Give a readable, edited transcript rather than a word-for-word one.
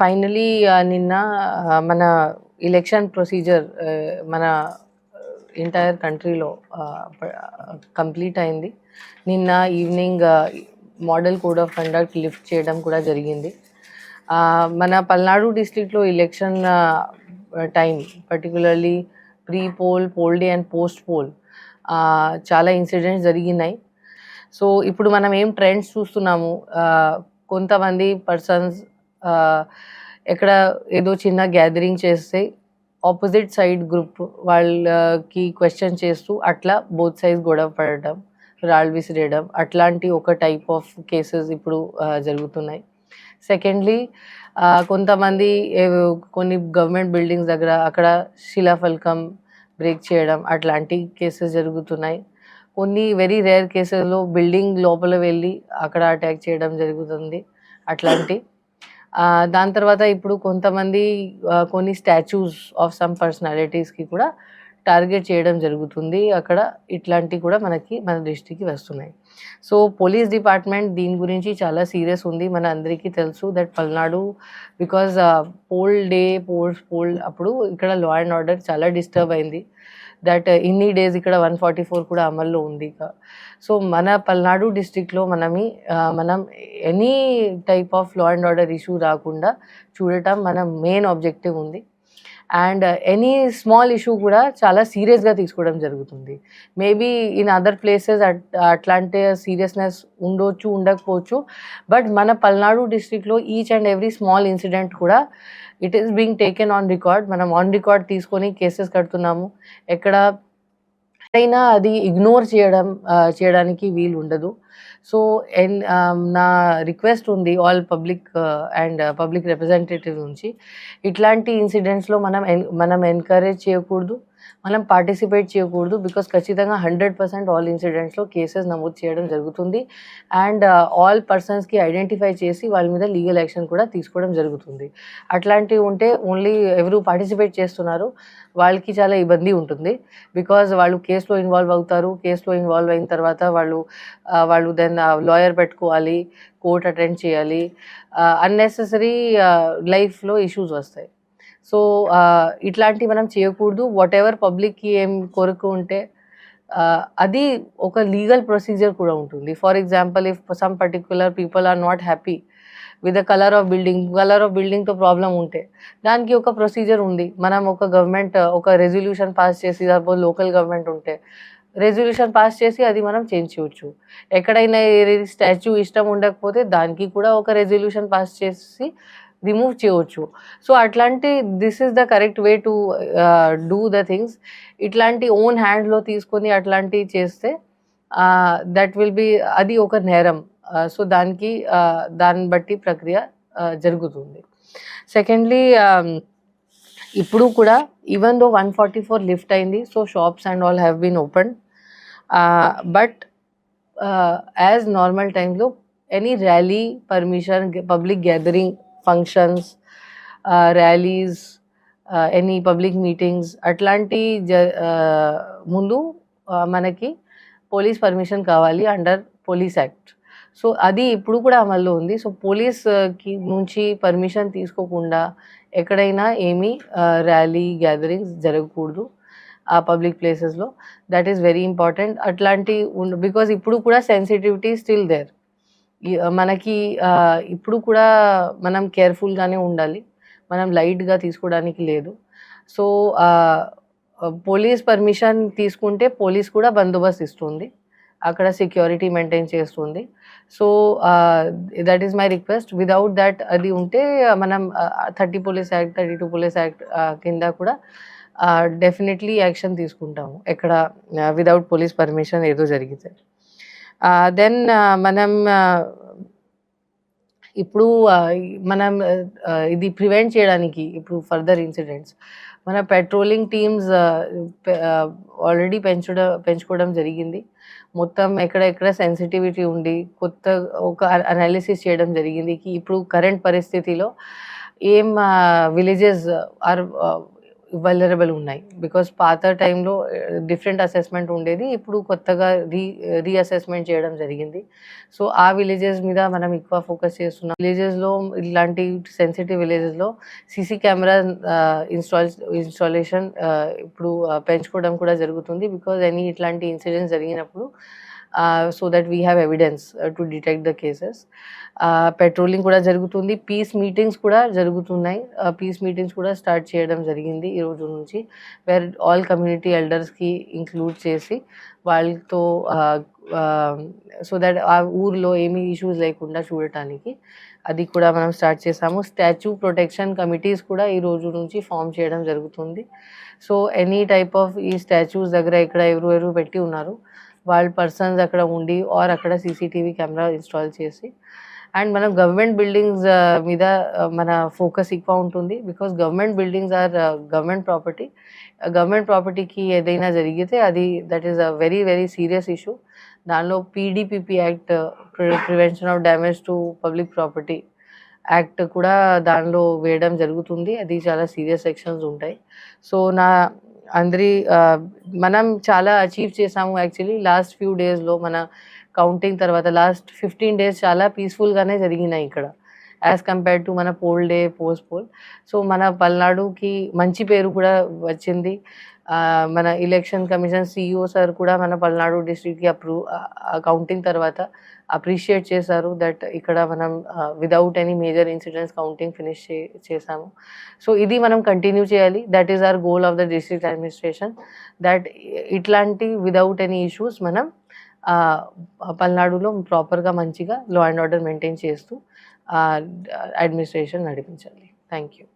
Finally నిన్న మన election procedure మన ఎంటైర్ కంట్రీలో కంప్లీట్ అయింది. నిన్న evening model code of conduct lift చేయడం కూడా జరిగింది. మన పల్నాడు డిస్ట్రిక్ట్లో election time particularly pre poll, pole day and post poll చాలా ఇన్సిడెంట్స్ జరిగినాయి. సో ఇప్పుడు మనం ఏం ట్రెండ్స్ చూస్తున్నాము, కొంతమంది పర్సన్స్ ఎక్కడ ఏదో చిన్న గ్యాదరింగ్ చేస్తే ఆపోజిట్ సైడ్ గ్రూప్ వాళ్ళకి క్వశ్చన్ చేస్తూ అట్లా బోత్ సైడ్స్ గొడవ పడటం, రాళ్ళు విసిరేయడం, అట్లాంటి ఒక టైప్ ఆఫ్ కేసెస్ ఇప్పుడు జరుగుతున్నాయి. సెకండ్లీ కొంతమంది కొన్ని గవర్నమెంట్ బిల్డింగ్స్ దగ్గర అక్కడ శిలాఫలకం బ్రేక్ చేయడం, అట్లాంటి కేసెస్ జరుగుతున్నాయి. కొన్ని వెరీ రేర్ కేసెస్లో బిల్డింగ్ లోపల వెళ్ళి అక్కడ అటాక్ చేయడం జరుగుతుంది అట్లాంటి. దాని తర్వాత ఇప్పుడు కొంతమంది కొన్ని స్టాచ్యూస్ ఆఫ్ సమ్ పర్సనాలిటీస్కి కూడా టార్గెట్ చేయడం జరుగుతుంది అక్కడ. ఇట్లాంటివి కూడా మన దృష్టికి వస్తున్నాయి. సో పోలీస్ డిపార్ట్మెంట్ దీని గురించి చాలా సీరియస్ ఉంది. మన అందరికీ తెలుసు దట్ పల్నాడు బికాజ్ పోల్ అప్పుడు ఇక్కడ లా అండ్ ఆర్డర్ చాలా డిస్టర్బ్ అయింది. దట్ ఇన్ని డేస్ ఇక్కడ 144 కూడా అమల్లో ఉంది. సో మన పల్నాడు డిస్ట్రిక్ట్లో మనం any type of law and order issue రాకుండా చూడటం మన మెయిన్ ఆబ్జెక్టివ్ ఉంది. అండ్ ఎనీ స్మాల్ ఇష్యూ కూడా చాలా సీరియస్గా తీసుకోవడం జరుగుతుంది. మేబీ ఇన్ అదర్ ప్లేసెస్ అట్లాంటి సీరియస్నెస్ ఉండొచ్చు, ఉండకపోవచ్చు. బట్ మన పల్నాడు డిస్ట్రిక్ట్లో each and every small incident కూడా it is being taken on record. మనం ఆన్ రికార్డ్ తీసుకొని కేసెస్ కడుతున్నాము. ఎక్కడైనా అది ఇగ్నోర్ చేయడానికి వీలు ఉండదు. సో నా రిక్వెస్ట్ ఉంది all public and public representative నుంచి, ఇట్లాంటి ఇన్సిడెంట్స్లో మనం ఎంకరేజ్ చేయకూడదు, మనం పార్టిసిపేట్ చేయకూడదు. బికాస్ ఖచ్చితంగా 100% ఆల్ ఇన్సిడెంట్స్లో కేసెస్ నమోదు చేయడం జరుగుతుంది. అండ్ ఆల్ పర్సన్స్కి ఐడెంటిఫై చేసి వాళ్ళ మీద లీగల్ యాక్షన్ కూడా తీసుకోవడం జరుగుతుంది. అట్లాంటివి ఉంటే ఓన్లీ ఎవరు పార్టిసిపేట్ చేస్తున్నారు వాళ్ళకి చాలా ఇబ్బంది ఉంటుంది. బికాజ్ వాళ్ళు కేసులో ఇన్వాల్వ్ అవుతారు. కేసులో ఇన్వాల్వ్ అయిన తర్వాత వాళ్ళు దెన్ లాయర్ పెట్టుకోవాలి, కోర్ట్ అటెండ్ చేయాలి, అన్నెసెసరీ లైఫ్లో ఇష్యూస్ వస్తాయి. సో ఇట్లాంటివి మనం చేయకూడదు. వాట్ ఎవర్ పబ్లిక్కి ఏం కొరకు ఉంటే అది ఒక లీగల్ ప్రొసీజర్ కూడా ఉంటుంది. For example, if some particular people are not happy with the colour of బిల్డింగ్తో ప్రాబ్లం ఉంటే దానికి ఒక ప్రొసీజర్ ఉంది. మనం ఒక రెజల్యూషన్ పాస్ చేసి, సపోజ్ లోకల్ గవర్నమెంట్ ఉంటే రెజల్యూషన్ పాస్ చేసి అది మనం చేంజ్ చేయవచ్చు. ఎక్కడైనా స్టాచ్యూ ఇష్టం ఉండకపోతే దానికి కూడా ఒక రెజల్యూషన్ పాస్ చేసి రిమూవ్ చేయవచ్చు. సో అట్లాంటి this is the correct way to do the things. ఇట్లాంటి ఓన్ హ్యాండ్స్లో తీసుకొని అట్లాంటివి చేస్తే దట్ విల్ బి, అది ఒక నేరం. సో దాన్ని బట్టి ప్రక్రియ జరుగుతుంది. సెకండ్లీ, ఇప్పుడు కూడా ఈవెన్ దో 144 లిఫ్ట్ అయింది, so shops and all have been open. But as normal టైంలో any rally permission, public gathering, functions, rallies, any public meetings అట్లాంటి ముందు మనకి పోలీస్ పర్మిషన్ కావాలి అండర్ పోలీస్ యాక్ట్. సో అది ఇప్పుడు కూడా అమల్లో ఉంది. సో పోలీస్కి నుంచి పర్మిషన్ తీసుకోకుండా ఎక్కడైనా ఏమీ ర్యాలీ గ్యాదరింగ్స్ జరగకూడదు ఆ పబ్లిక్ ప్లేసెస్లో. That is very important. అట్లాంటి బికాజ్ ఇప్పుడు కూడా సెన్సిటివిటీ స్టిల్ దేర్. మనకి ఇప్పుడు కూడా మనం కేర్ఫుల్గానే ఉండాలి, మనం లైట్గా తీసుకోవడానికి లేదు. సో పోలీస్ పర్మిషన్ తీసుకుంటే పోలీస్ కూడా బందోబస్తు ఇస్తుంది, అక్కడ సెక్యూరిటీ మెయింటైన్ చేస్తుంది. So that is my request. Without that అది ఉంటే మనం 30 పోలీస్ యాక్ట్, 32 పోలీస్ యాక్ట్ కింద కూడా డెఫినెట్లీ యాక్షన్ తీసుకుంటాము ఎక్కడ విదౌట్ పోలీస్ పర్మిషన్ ఏదో జరిగితే. దెన్ మనం ఇప్పుడు ఇది ప్రివెంట్ చేయడానికి ఇప్పుడు ఫర్దర్ ఇన్సిడెంట్స్ మన పెట్రోలింగ్ టీమ్స్ ఆల్రెడీ పెంచుకోవడం జరిగింది. మొత్తం ఎక్కడెక్కడ సెన్సిటివిటీ ఉండి ఒక అనాలిసిస్ చేయడం జరిగింది ఇప్పుడు కరెంట్ పరిస్థితిలో ఏం విలేజెస్ ఆర్ వల్నరబుల్ ఉన్నాయి. బికాజ్ పాత టైంలో డిఫరెంట్ అసెస్మెంట్ ఉండేది. ఇప్పుడు కొత్తగా రీఅసెస్మెంట్ చేయడం జరిగింది. సో ఆ విలేజెస్ మీద మనం ఎక్కువ ఫోకస్ చేస్తున్నాం. విలేజెస్లో ఇలాంటి సెన్సిటివ్ విలేజెస్లో సీసీ కెమెరా ఇన్స్టాలేషన్ ఇప్పుడు పెంచుకోవడం కూడా జరుగుతుంది. బికాజ్ ఇట్లాంటి ఇన్సిడెంట్స్ జరిగినప్పుడు so that we have evidence to detect the cases. Patrolling కూడా జరుగుతుంది. పీస్ మీటింగ్స్ కూడా జరుగుతున్నాయి. పీస్ మీటింగ్స్ కూడా స్టార్ట్ చేయడం జరిగింది ఈ రోజు నుంచి. వేర్ ఆల్ కమ్యూనిటీ ఎల్డర్స్కి ఇంక్లూడ్ చేసి వాళ్ళతో సో దట్ ఆ ఊర్లో ఏమీ ఇష్యూస్ లేకుండా చూడటానికి అది కూడా మనం స్టార్ట్ చేసాము. స్టాచ్యూ ప్రొటెక్షన్ కమిటీస్ కూడా ఈ రోజు నుంచి ఫామ్ చేయడం జరుగుతుంది. సో ఎనీ టైప్ ఆఫ్ ఈ స్టాచ్యూస్ దగ్గర ఇక్కడ ఎవరు పెట్టి ఉన్నారు వాళ్ళ పర్సన్స్ అక్కడ ఉండి ఆర్ అక్కడ సీసీటీవీ కెమెరా ఇన్స్టాల్ చేసి అండ్ మనం గవర్నమెంట్ బిల్డింగ్స్ మీద మన ఫోకస్ ఎక్కువ ఉంటుంది. Because government buildings are government property. Government ప్రాపర్టీకి ఏదైనా జరిగితే అది that is a very very serious issue. దానిలో PDPP act, prevention of damage to public property act కూడా దానిలో వేయడం జరుగుతుంది. అది చాలా సీరియస్ సెక్షన్స్ ఉంటాయి. సో మనం చాలా అచీవ్ చేసాము యాక్చువల్లీ లాస్ట్ ఫ్యూ డేస్లో. మన కౌంటింగ్ తర్వాత లాస్ట్ 15 days చాలా పీస్ఫుల్గానే జరిగినాయి ఇక్కడ యాజ్ కంపేర్డ్ టు మన pole day post poll. So మన పల్నాడుకి మంచి పేరు కూడా వచ్చింది. మన ఎలక్షన్ కమిషన్ సిఇఓ సార్ కూడా మన పల్నాడు డిస్ట్రిక్ట్కి కౌంటింగ్ తర్వాత అప్రిషియేట్ చేశారు దట్ ఇక్కడ మనం without any major incidents counting finish చేసాము. సో ఇది మనం కంటిన్యూ చేయాలి. That is our goal of the district administration that ఇట్లాంటి విదౌట్ ఎనీ ఇష్యూస్ మనం పల్నాడులో ప్రాపర్గా మంచిగా లా అండ్ ఆర్డర్ మెయింటైన్ చేస్తూ అడ్మినిస్ట్రేషన్ నడిపించాలి. Thank you.